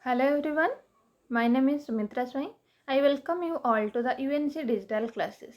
Hello everyone, my name is Sumitra Swai. I welcome you all to the UNC Digital classes.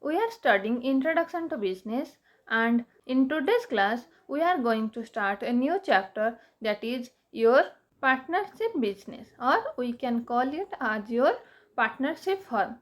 We are studying Introduction to Business, and in today's class we are going to start a new chapter, that is your partnership business, or we can call it as your partnership firm.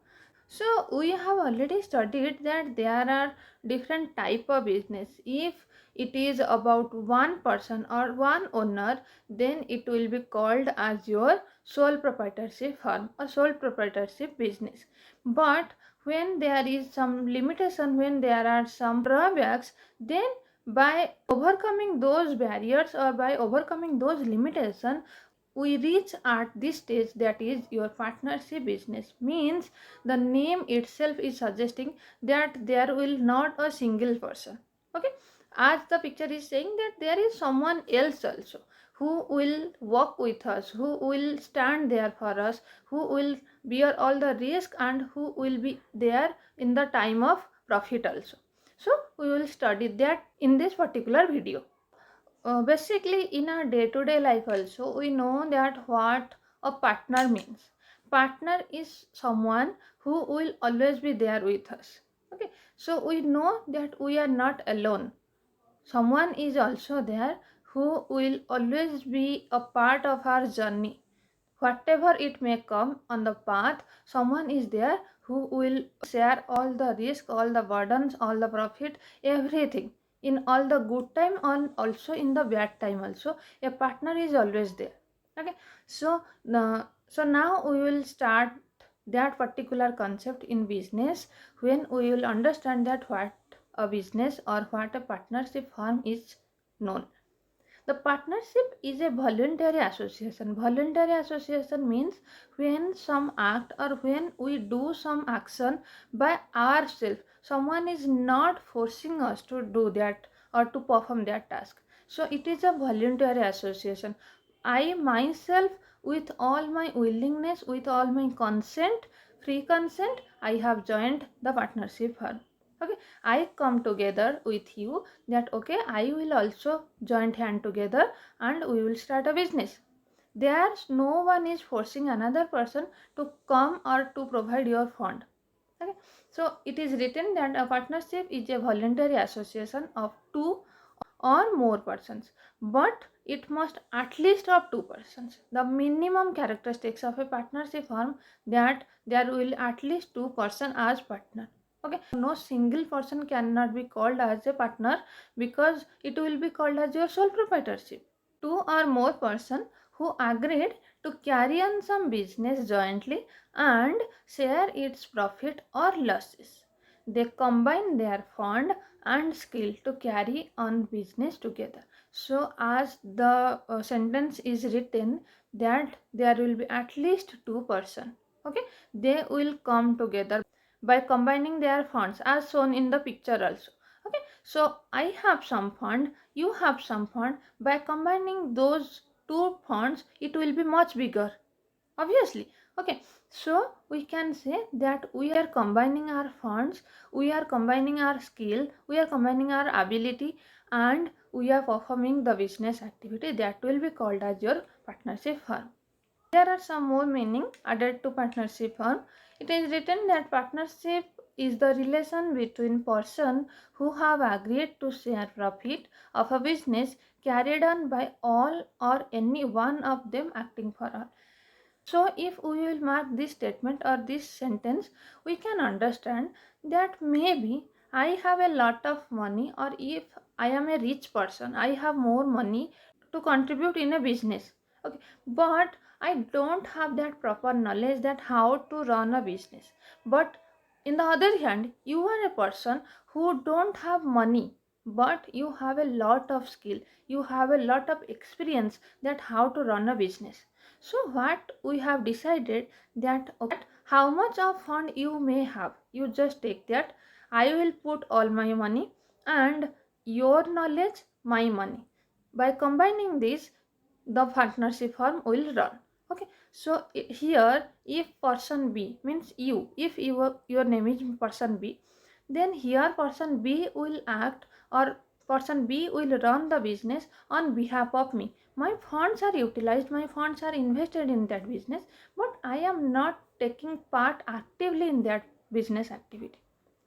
So we have already studied that there are different type of business. If it is about one person or one owner, then it will be called as your sole proprietorship firm or sole proprietorship business. But when there is some limitation, when there are some drawbacks, then by overcoming those barriers or by overcoming those limitations, we reach at this stage, that is your partnership business. Means the name itself is suggesting that there will not a single person, okay, as the picture is saying that there is someone else also who will work with us, who will stand there for us, who will bear all the risk, and who will be there in the time of profit also. So we will study that in this particular video. Basically, in our day-to-day life also, we know that what a partner means. Partner is someone who will always be there with us. Okay, so we know that we are not alone. Someone is also there who will always be a part of our journey. Whatever it may come on the path, someone is there who will share all the risk, all the burdens, all the profit, everything. In all the good time and also in the bad time also, a partner is always there. Okay, so now we will start that particular concept in business, when we will understand that what a business or what a partnership firm is known. The partnership is a voluntary association. Voluntary association means when some act or when we do some action by ourselves, someone is not forcing us to do that or to perform that task. So it is a voluntary association. I myself, with all my willingness, with all my consent, free consent, I have joined the partnership firm. Okay, I come together with you that okay, I will also join hand together and we will start a business. There's no one is forcing another person to come or to provide your fund. Okay, so it is written that a partnership is a voluntary association of two or more persons, but it must at least of two persons. The minimum characteristics of a partnership firm, that there will at least two person as partner. Okay, no single person cannot be called as a partner, because it will be called as your sole proprietorship. Two or more person who agreed to carry on some business jointly and share its profit or losses. They combine their fund and skill to carry on business together. So as the sentence is written, that there will be at least two person, okay, they will come together by combining their funds as shown in the picture also. Okay, so I have some fund, you have some fund. By combining those two funds, it will be much bigger, obviously. Okay, so we can say that we are combining our funds, we are combining our skill, we are combining our ability, and we are performing the business activity, that will be called as your partnership firm. There are some more meaning added to partnership firm. It is written that partnership is the relation between person who have agreed to share profit of a business carried on by all or any one of them acting for all. So if we will mark this statement or this sentence, we can understand that maybe I have a lot of money, or if I am a rich person, I have more money to contribute in a business. Okay, but I don't have that proper knowledge that how to run a business. But in the other hand, you are a person who don't have money, but you have a lot of skill, you have a lot of experience that how to run a business. So what we have decided, that okay, how much of fund you may have, you just take that. I will put all my money and your knowledge my money. By combining this, the partnership firm will run. Okay, so here if person B means you, if your name is person B, then here person B will act or person B will run the business on behalf of me. My funds are utilized, my funds are invested in that business, but I am not taking part actively in that business activity.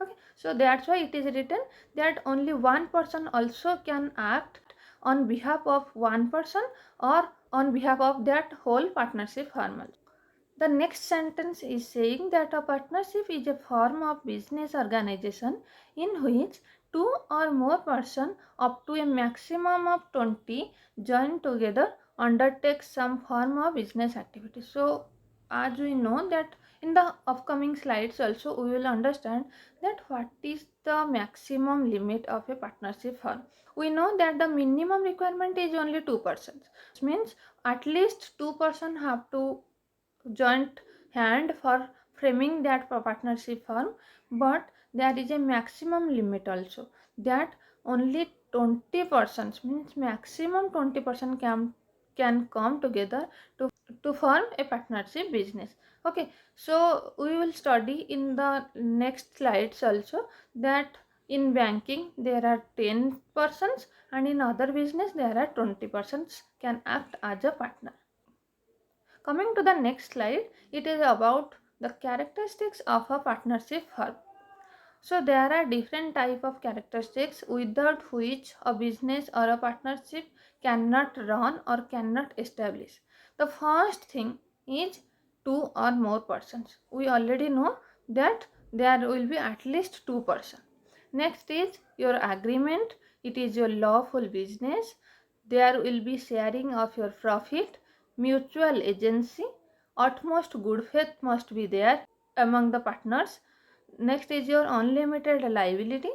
Okay, so that's why it is written that only one person also can act on behalf of one person or on behalf of that whole partnership firm. The next sentence is saying that a partnership is a form of business organization in which two or more persons up to a maximum of 20 join together undertake some form of business activity. So as we know that in the upcoming slides also we will understand that what is the maximum limit of a partnership firm. We know that the minimum requirement is only 2 persons. Means at least 2 persons have to joint hand for framing that partnership firm, but there is a maximum limit also that only 20% means maximum 20% can come together to form a partnership business. Okay, so we will study in the next slides also that in banking there are 10 persons and in other business there are 20 persons can act as a partner. Coming to the next slide, it is about the characteristics of a partnership firm. So there are different type of characteristics without which a business or a partnership cannot run or cannot establish. The first thing is two or more persons. We already know that there will be at least two persons. Next is your agreement. It is your lawful business. There will be sharing of your profit, mutual agency, utmost good faith must be there among the partners. Next is your unlimited liability,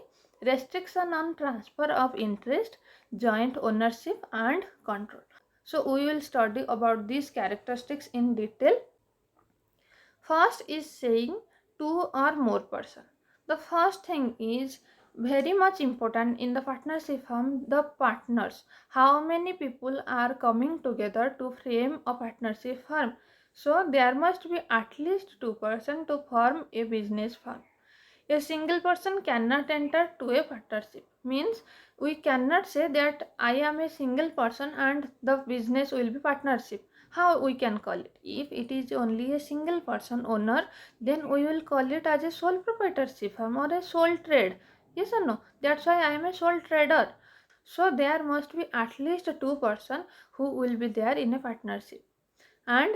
restriction on transfer of interest, joint ownership and control. So we will study about these characteristics in detail. First is saying two or more person. The first thing is very much important in the partnership firm, the partners. How many people are coming together to frame a partnership firm? So there must be at least 2% to form a business firm. A single person cannot enter to a partnership. Means we cannot say that I am a single person and the business will be partnership. How we can call it? If it is only a single person owner, then we will call it as a sole proprietorship firm or a sole trade. Yes or no? That's why I am a sole trader. So there must be at least two person who will be there in a partnership. And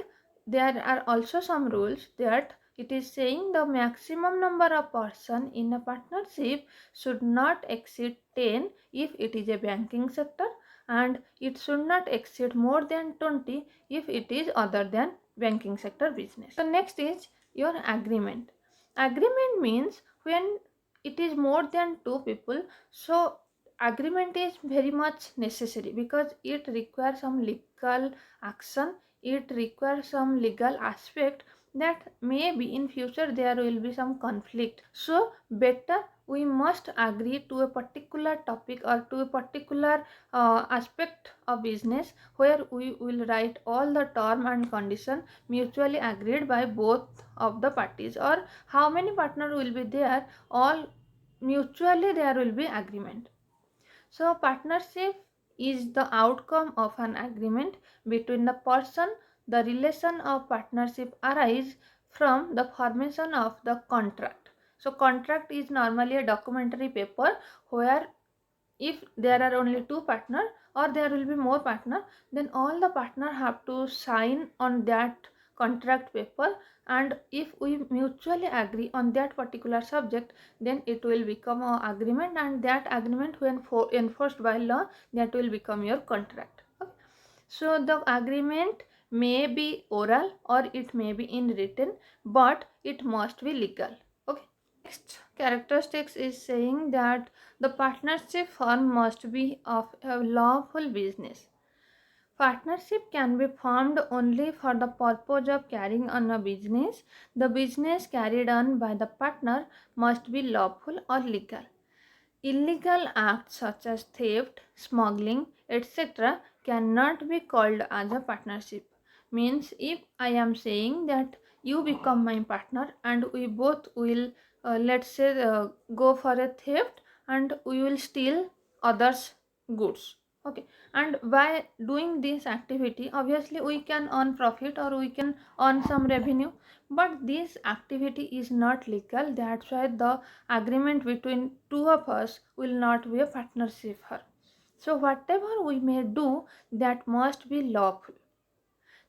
there are also some rules that it is saying the maximum number of person in a partnership should not exceed 10 if it is a banking sector, and it should not exceed more than 20 if it is other than banking sector business. So next is your agreement. Agreement means when it is more than two people, so agreement is very much necessary because it requires some legal action, it requires some legal aspect that maybe in future there will be some conflict. So better we must agree to a particular topic or to a particular aspect of business where we will write all the term and condition mutually agreed by both of the parties, or how many partner will be there, all mutually there will be agreement. So partnership is the outcome of an agreement between the person. The relation of partnership arise from the formation of the contract. So contract is normally a documentary paper where if there are only two partner or there will be more partner, then all the partner have to sign on that contract paper, and if we mutually agree on that particular subject, then it will become an agreement, and that agreement when enforced by law, that will become your contract. Okay. So the agreement may be oral or it may be in written, but it must be legal. Okay. Next characteristics is saying that the partnership firm must be of a lawful business. Partnership can be formed only for the purpose of carrying on a business. The business carried on by the partner must be lawful or legal. Illegal acts such as theft, smuggling, etc. cannot be called as a partnership. Means if I am saying that you become my partner and we both will let's say go for a theft and we will steal others goods. Okay, and by doing this activity obviously we can earn profit or we can earn some revenue, but this activity is not legal. That's why the agreement between two of us will not be a partnership firm. So whatever we may do, that must be lawful.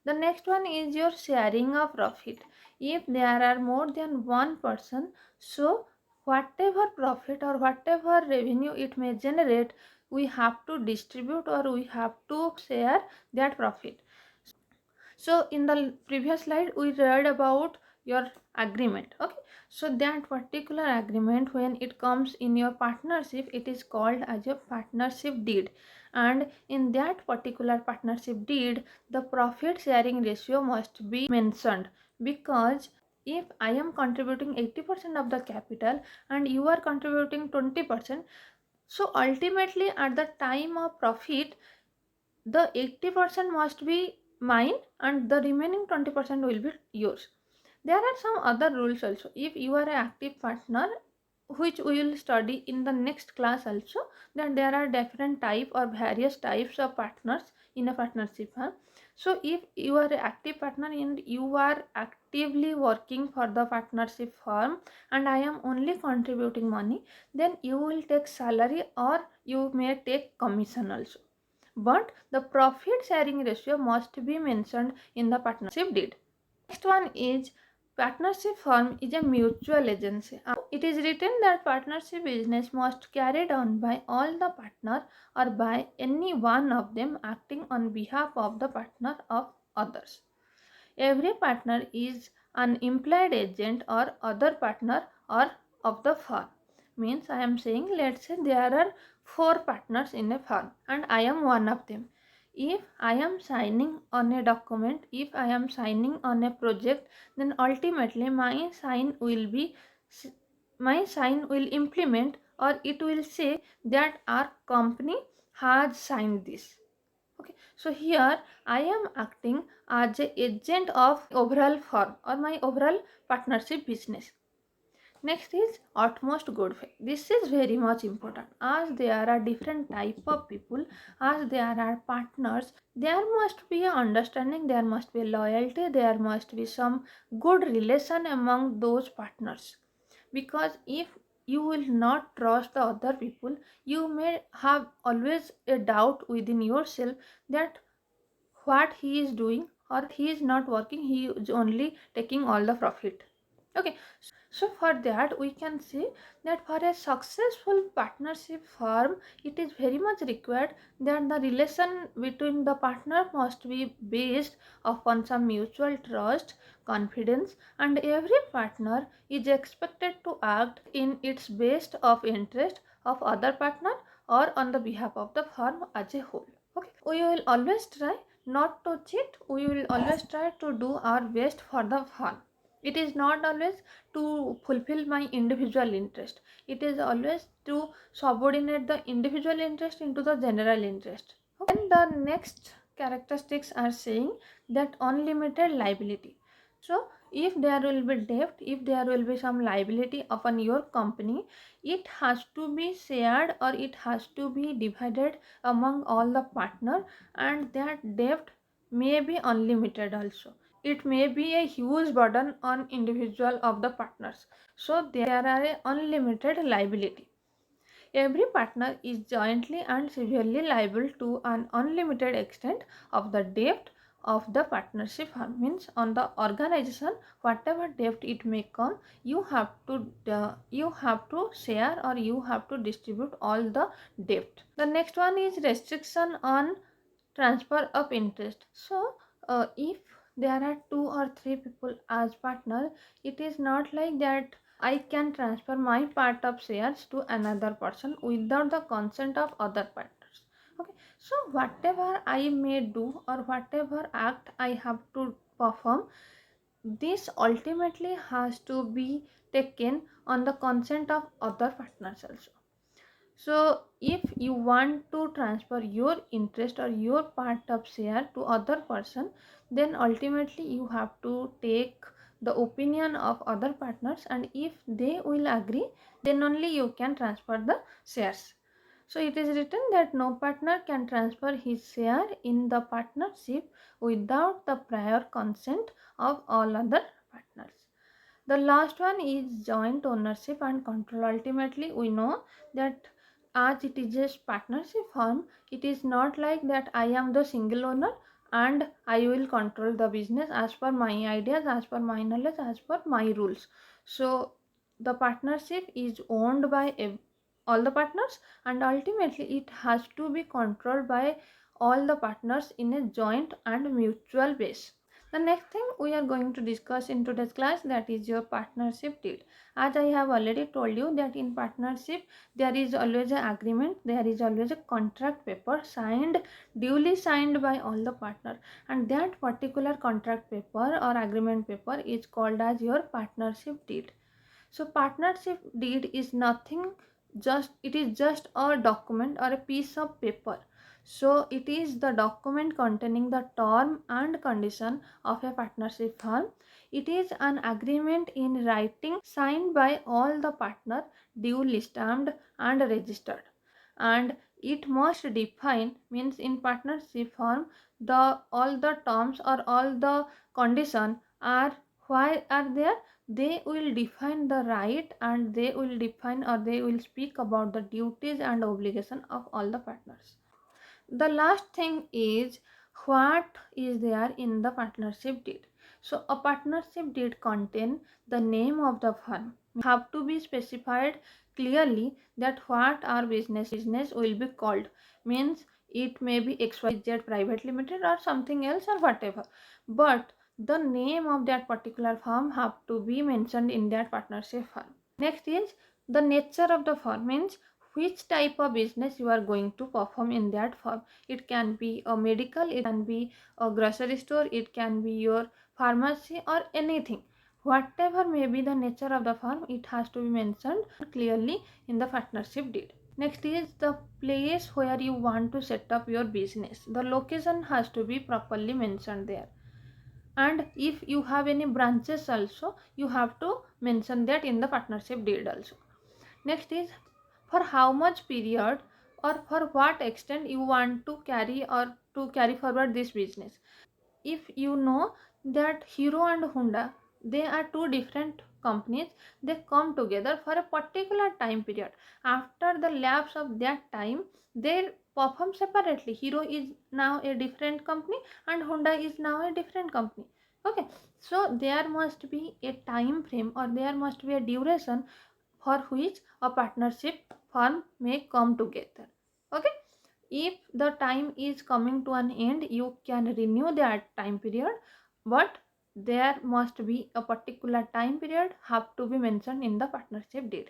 The next one is your sharing of profit. If there are more than one person, so whatever profit or whatever revenue it may generate, we have to distribute or we have to share that profit. So in the previous slide we read about your agreement. Okay, so that particular agreement, when it comes in your partnership, it is called as a partnership deed, and in that particular partnership deed the profit sharing ratio must be mentioned, because if I am contributing 80% of the capital and you are contributing 20%, so ultimately at the time of profit the 80% must be mine and the remaining 20% will be yours. There are some other rules also. If you are an active partner, which we will study in the next class also, that there are different type or various types of partners in a partnership firm. So if you are an active partner and you are actively working for the partnership firm and I am only contributing money, then you will take salary or you may take commission also, but the profit sharing ratio must be mentioned in the partnership deed. Next one is partnership firm is a mutual agency. It is written that partnership business must carried on by all the partner or by any one of them acting on behalf of the partner of others. Every partner is an implied agent or other partner or of the firm. Means I am saying, let's say there are four partners in a firm and I am one of them. If I am signing on a document, if I am signing on a project, then ultimately my sign will implement or it will say that our company has signed this. Okay, so here I am acting as a agent of overall firm or my overall partnership business. Next is utmost good faith. This is very much important, as there are different type of people, as there are partners. There must be a understanding, there must be loyalty, there must be some good relation among those partners, because if you will not trust the other people, you may have always a doubt within yourself that what he is doing or he is not working, he is only taking all the profit. Okay, so for that we can say that for a successful partnership firm it is very much required that the relation between the partner must be based upon some mutual trust, confidence, and every partner is expected to act in its best of interest of other partner or on the behalf of the firm as a whole. Okay, we will always try not to cheat, we will always try to do our best for the firm. It is not always to fulfill my individual interest, it is always to subordinate the individual interest into the general interest. And the next characteristics are saying that unlimited liability. So if there will be debt, if there will be some liability upon your company, it has to be shared or it has to be divided among all the partner, and that debt may be unlimited also. It may be a huge burden on individual of the partners, so there are a unlimited liability. Every partner is jointly and severally liable to an unlimited extent of the debt of the partnership firm. Means on the organization whatever debt it may come, you have to share or you have to distribute all the debt. The next one is restriction on transfer of interest. So if there are two or three people as partner, it is not like that I can transfer my part of shares to another person without the consent of other partners. Okay, so whatever I may do or whatever act I have to perform, this ultimately has to be taken on the consent of other partners also. So if you want to transfer your interest or your part of share to other person, then ultimately you have to take the opinion of other partners, and if they will agree, then only you can transfer the shares. So it is written that no partner can transfer his share in the partnership without the prior consent of all other partners. The last one is joint ownership and control. Ultimately, we know that as it is a partnership firm, it is not like that I am the single owner and I will control the business as per my ideas, as per my knowledge, as per my rules. So the partnership is owned by all the partners, and ultimately it has to be controlled by all the partners in a joint and mutual base. The next thing we are going to discuss in today's class, that is your partnership deed. As I have already told you that in partnership there is always an agreement, there is always a contract paper signed, duly signed by all the partners, and that particular contract paper or agreement paper is called as your partnership deed. So partnership deed is nothing, just it is just a document or a piece of paper. So it is the document containing the term and condition of a partnership firm. It is an agreement in writing signed by all the partner, duly stamped and registered. And it must define, means in partnership firm the all the terms or all the condition are, why are there, they will define the right and they will define or they will speak about the duties and obligation of all the partners. The last thing is what is there in the partnership deed. So a partnership deed contain the name of the firm. Have to be specified clearly that what our business will be called, means it may be XYZ Private Limited or something else or whatever, but the name of that particular firm have to be mentioned in that partnership firm. Next is the nature of the firm, means which type of business you are going to perform in that firm. It can be a medical, it can be a grocery store, it can be your pharmacy or anything. Whatever may be the nature of the firm, it has to be mentioned clearly in the partnership deed. Next is the place where you want to set up your business. The location has to be properly mentioned there. And if you have any branches also, you have to mention that in the partnership deed also. Next is for how much period or for what extent you want to carry or to carry forward this business. If you know that Hero and Honda, they are two different companies, they come together for a particular time period. After the lapse of that time, they perform separately. Hero is now a different company and Honda is now a different company. Okay, so there must be a time frame or there must be a duration for which a partnership firm may come together. Okay, if the time is coming to an end, you can renew that time period, but there must be a particular time period have to be mentioned in the partnership deed.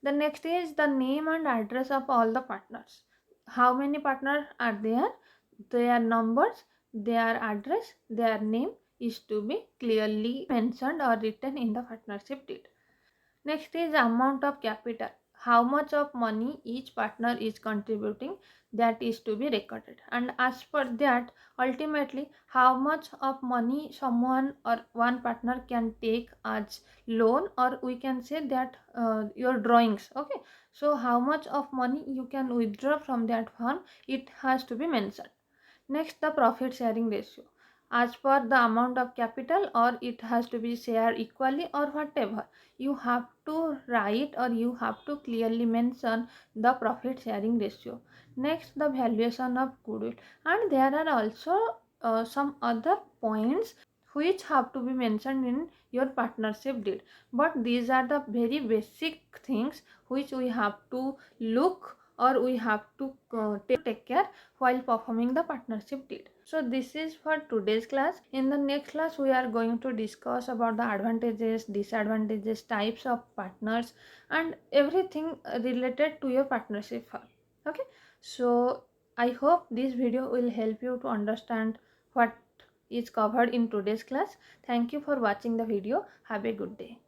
The next is the name and address of all the partners. How many partners are there, their numbers, their address, their name is to be clearly mentioned or written in the partnership deed. Next is amount of capital. How much of money each partner is contributing, that is to be recorded. And as per that, ultimately, how much of money someone or one partner can take as loan, or we can say that your drawings. Okay. So how much of money you can withdraw from that firm, it has to be mentioned. Next, the profit sharing ratio. As per the amount of capital, or it has to be shared equally or whatever, you have to write or you have to clearly mention the profit sharing ratio. Next, the valuation of goodwill. And there are also some other points which have to be mentioned in your partnership deed. But these are the very basic things which we have to look or we have to take care while performing the partnership deed. So this is for today's class. In the next class we are going to discuss about the advantages, disadvantages, types of partners and everything related to your partnership firm. Okay, so I hope this video will help you to understand what is covered in today's class. Thank you for watching the video. Have a good day.